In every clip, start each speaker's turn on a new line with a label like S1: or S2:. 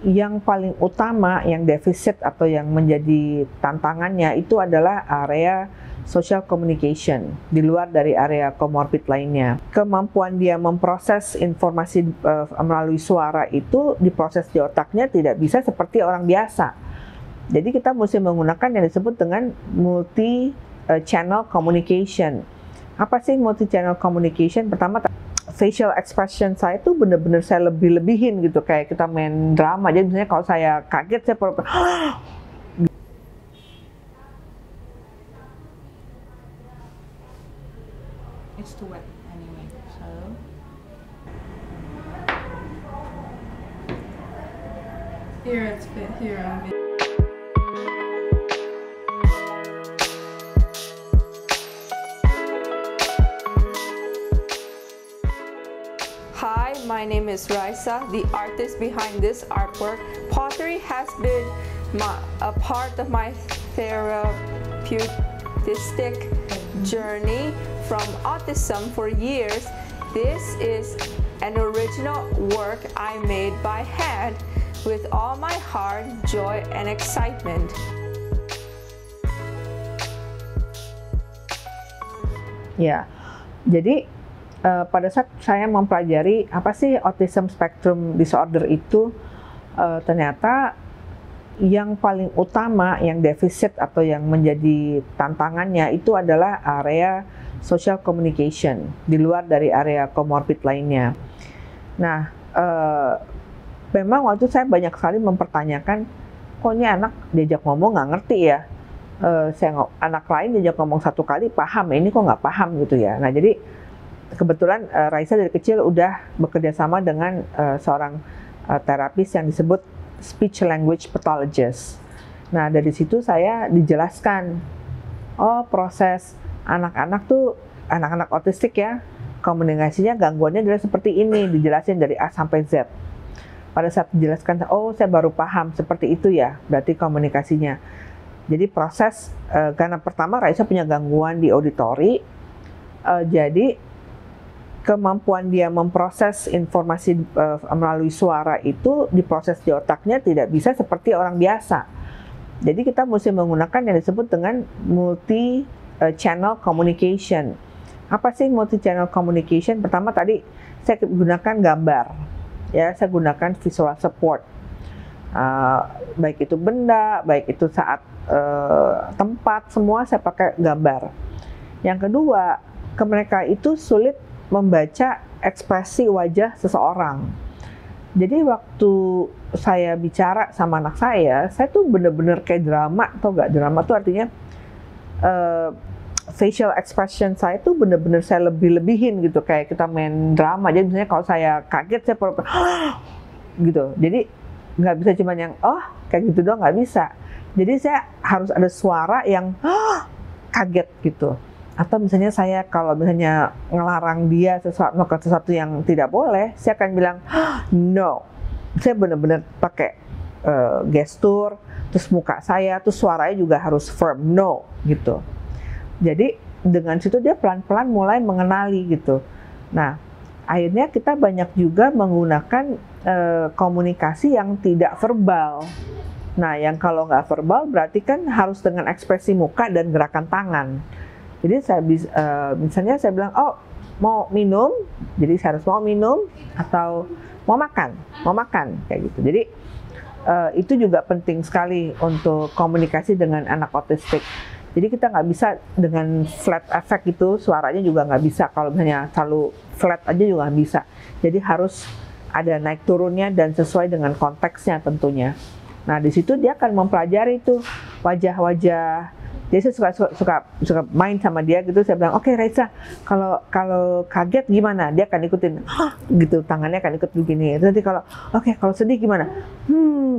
S1: Yang paling utama, yang defisit atau yang menjadi tantangannya itu adalah area social communication di luar dari area comorbid lainnya. Kemampuan dia memproses informasi melalui suara itu diproses di otaknya tidak bisa seperti orang biasa. Jadi kita mesti menggunakan yang disebut dengan multi channel communication. Apa sih multi channel communication? Pertama, facial expression saya tuh bener-bener saya lebih-lebihin gitu, kayak kita main drama. Jadi misalnya kalau saya kaget, saya pura-pura
S2: It's too wet anyway, so here it's bit here I'm bit.
S3: Hi, my name is Raisa, the artist behind this artwork. Pottery has been a part of my therapeutic journey from autism for years. This is an original work I made by hand with all my heart, joy, and excitement.
S1: Ya, jadi pada saat saya mempelajari apa sih autism spectrum disorder itu, ternyata yang paling utama, yang defisit atau yang menjadi tantangannya itu adalah area social communication di luar dari area comorbid lainnya. Nah, memang waktu saya banyak sekali mempertanyakan, kok ini anak diajak ngomong nggak ngerti ya? Anak lain diajak ngomong satu kali paham, ini kok nggak paham gitu ya. Nah, jadi kebetulan Raisa dari kecil udah bekerja sama dengan seorang terapis yang disebut speech language pathologist. Nah, dari situ saya dijelaskan, oh proses anak-anak tuh, anak-anak autistik ya, komunikasinya gangguannya adalah seperti ini, dijelasin dari A sampai Z. Pada saat dijelaskan, oh saya baru paham seperti itu ya, berarti komunikasinya. Jadi proses, karena pertama Raisa punya gangguan di auditori, jadi kemampuan dia memproses informasi melalui suara itu diproses di otaknya tidak bisa seperti orang biasa. Jadi kita mesti menggunakan yang disebut dengan multi channel communication. Apa sih multi channel communication? Pertama tadi saya gunakan gambar, ya saya gunakan visual support. Baik itu benda, baik itu saat tempat, semua saya pakai gambar. Yang kedua, mereka itu sulit membaca ekspresi wajah seseorang. Jadi waktu saya bicara sama anak saya tuh bener-bener kayak drama, atau enggak? Drama tuh artinya facial expression saya tuh bener-bener saya lebih-lebihin gitu, kayak kita main drama. Jadi misalnya kalau saya kaget, saya pura-pura gitu. Jadi nggak bisa cuma yang kayak gitu doang, nggak bisa. Jadi saya harus ada suara yang kaget gitu. Atau misalnya saya kalau misalnya ngelarang dia melakukan sesuatu yang tidak boleh, saya akan bilang no. Saya benar-benar pakai gestur, terus muka saya, terus suaranya juga harus firm, no gitu. Jadi dengan situ dia pelan-pelan mulai mengenali gitu. Nah, akhirnya kita banyak juga menggunakan komunikasi yang tidak verbal. Nah, yang kalau nggak verbal berarti kan harus dengan ekspresi muka dan gerakan tangan. Jadi saya misalnya saya bilang, oh mau minum, jadi saya harus mau minum, atau mau makan kayak gitu. Jadi itu juga penting sekali untuk komunikasi dengan anak autistik. Jadi kita nggak bisa dengan flat effect gitu, suaranya juga nggak bisa. Kalau misalnya selalu flat aja juga nggak bisa. Jadi harus ada naik turunnya dan sesuai dengan konteksnya tentunya. Nah di situ dia akan mempelajari tuh wajah-wajah. Jadi saya suka main sama dia gitu. Saya bilang, oke, Raisa, kalau kaget gimana? Dia akan ikutin, gitu, tangannya akan ikut begini. Nanti kalau sedih gimana?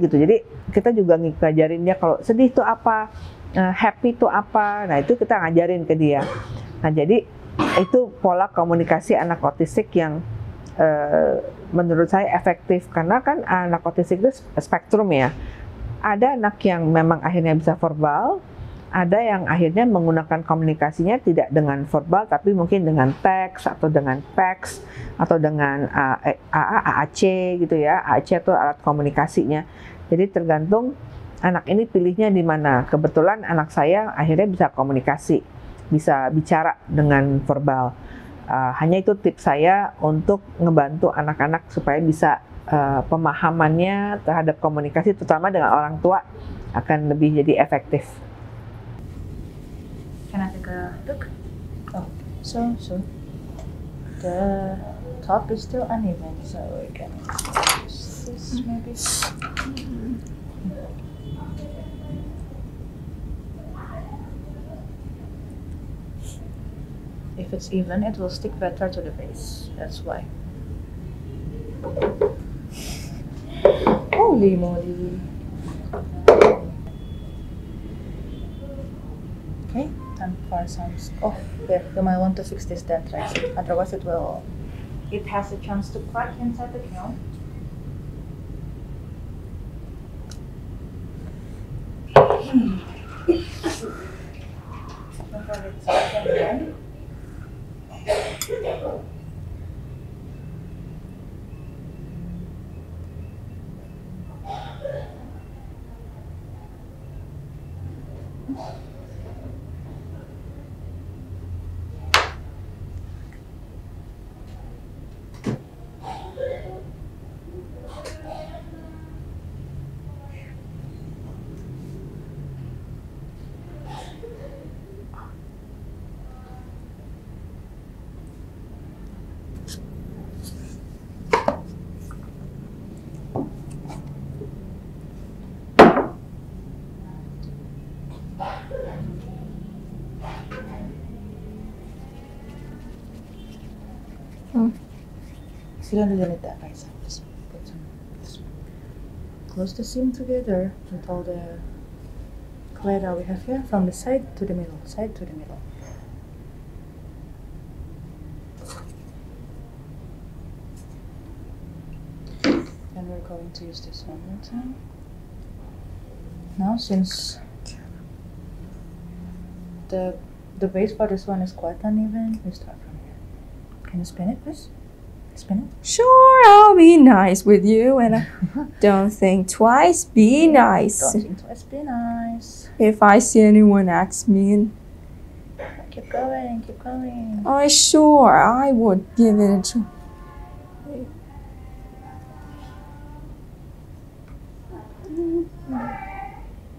S1: Gitu. Jadi kita juga ngajarin dia kalau sedih itu apa, happy itu apa. Nah itu kita ngajarin ke dia. Nah jadi itu pola komunikasi anak autistik yang menurut saya efektif, karena kan anak autistik itu spektrum ya. Ada anak yang memang akhirnya bisa verbal, Ada yang akhirnya menggunakan komunikasinya tidak dengan verbal, tapi mungkin dengan teks atau dengan fax atau dengan AAC gitu ya. AAC itu alat komunikasinya. Jadi tergantung anak ini pilihnya di mana. Kebetulan anak saya akhirnya bisa komunikasi, bisa bicara dengan verbal. Hanya itu tips saya untuk ngebantu anak-anak supaya bisa pemahamannya terhadap komunikasi, terutama dengan orang tua, akan lebih jadi efektif.
S4: Can I take a look? Oh, so the top is still uneven, so we can use this maybe. If it's even, it will stick better to the base. That's why. Holy moly! Okay. Time for some. Oh, there. You might want to fix this dent, right? Otherwise, it has a chance to crack inside the kiln. Before it's again. You don't really need that right side. Just put some this one. Close the seam together with all the clay that we have here, from the side to the middle, side to the middle. And we're going to use this one more time. Now, since the base for this one is quite uneven, we start from here. Can you spin it, please? Spin it.
S3: Sure, I'll be nice with you, and don't think twice. Be nice.
S4: Don't think twice, be nice.
S3: If I see anyone ask me,
S4: Keep going, keep going.
S3: sure, I would give it a try.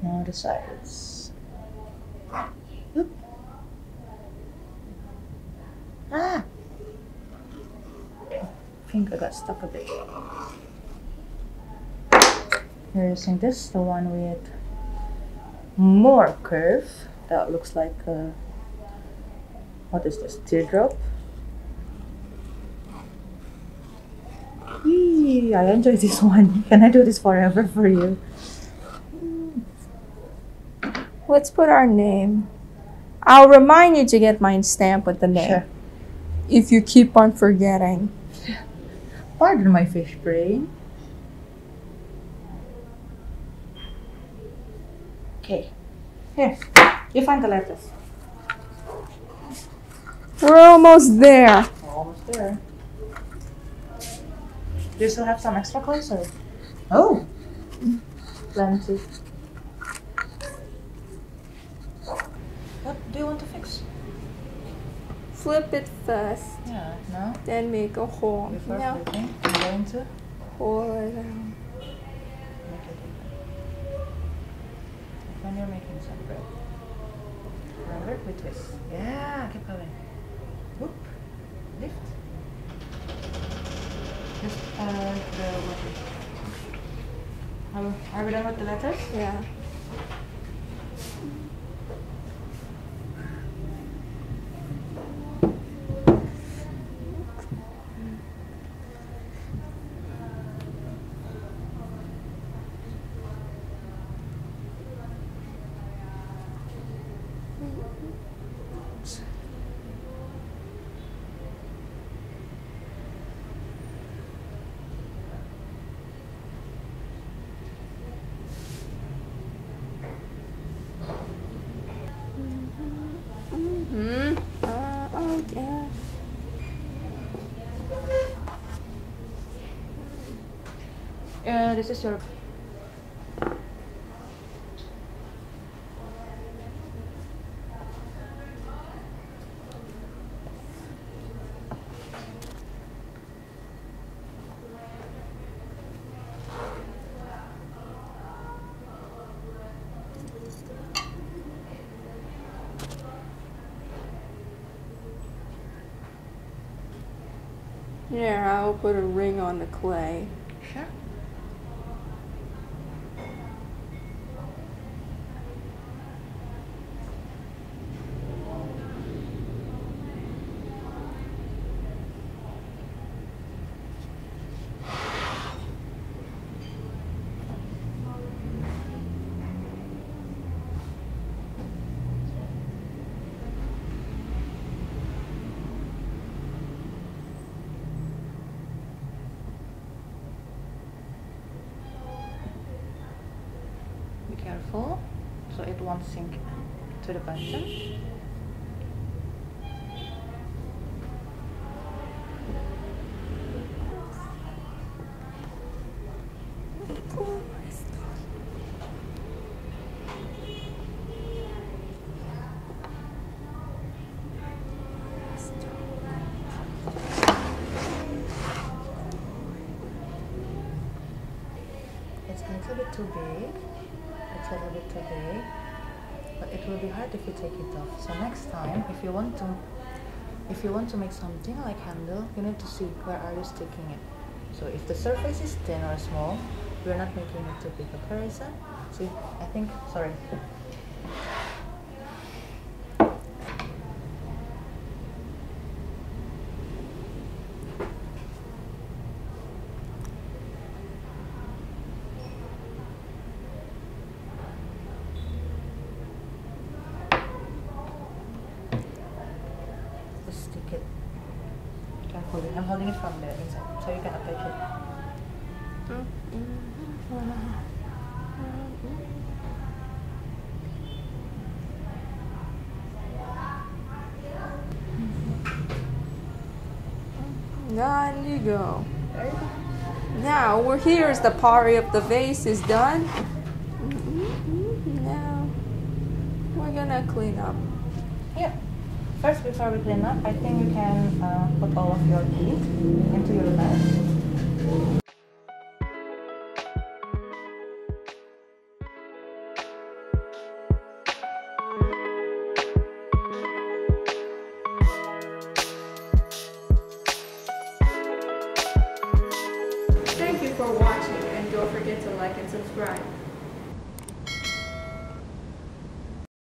S4: Now the sides. Oop. Ah! I think I got stuck a bit. We're using this, the one with more curve. That looks like a, what is this, teardrop? Yee, I enjoy this one. Can I do this forever for you?
S3: Let's put our name. I'll remind you to get my stamp with the name.
S4: Sure.
S3: If you keep on forgetting.
S4: Pardon my fish brain. Okay. Here. You find the letters.
S3: We're almost there.
S4: We're almost there. Do you still have some extra clothes or? Oh! Plenty. What do you want to fix?
S3: Flip it first,
S4: Yeah, no?
S3: then make a hole.
S4: Before
S3: Now,
S4: flipping, I'm going to
S3: pull it out.
S4: make it even. When you're making some bread. Remember? We twist. Yeah, keep going. Whoop. Lift. Just the water. Are we done with the letters?
S3: Yeah.
S4: this is your.
S3: Yeah, I'll put a ring on the clay.
S4: Sure. Be careful so it won't sink to the bottom. It's a little bit too big. It's a little bit too big, but it will be hard if you take it off. So next time, if you want to make something like handle, you need to see where are you sticking it. So if the surface is thin or small, we're not making it too big. Okay, Raisa? See, I think, sorry. Just stick it carefully. I'm holding it from the inside, so you can attach it.
S3: There you go. Now over here is the part of the vase is done. Now we're gonna clean up.
S4: Yeah. First, before we clean up, I think you can put all of your teeth into your bag.
S3: Thank you for watching, and don't forget to like and subscribe.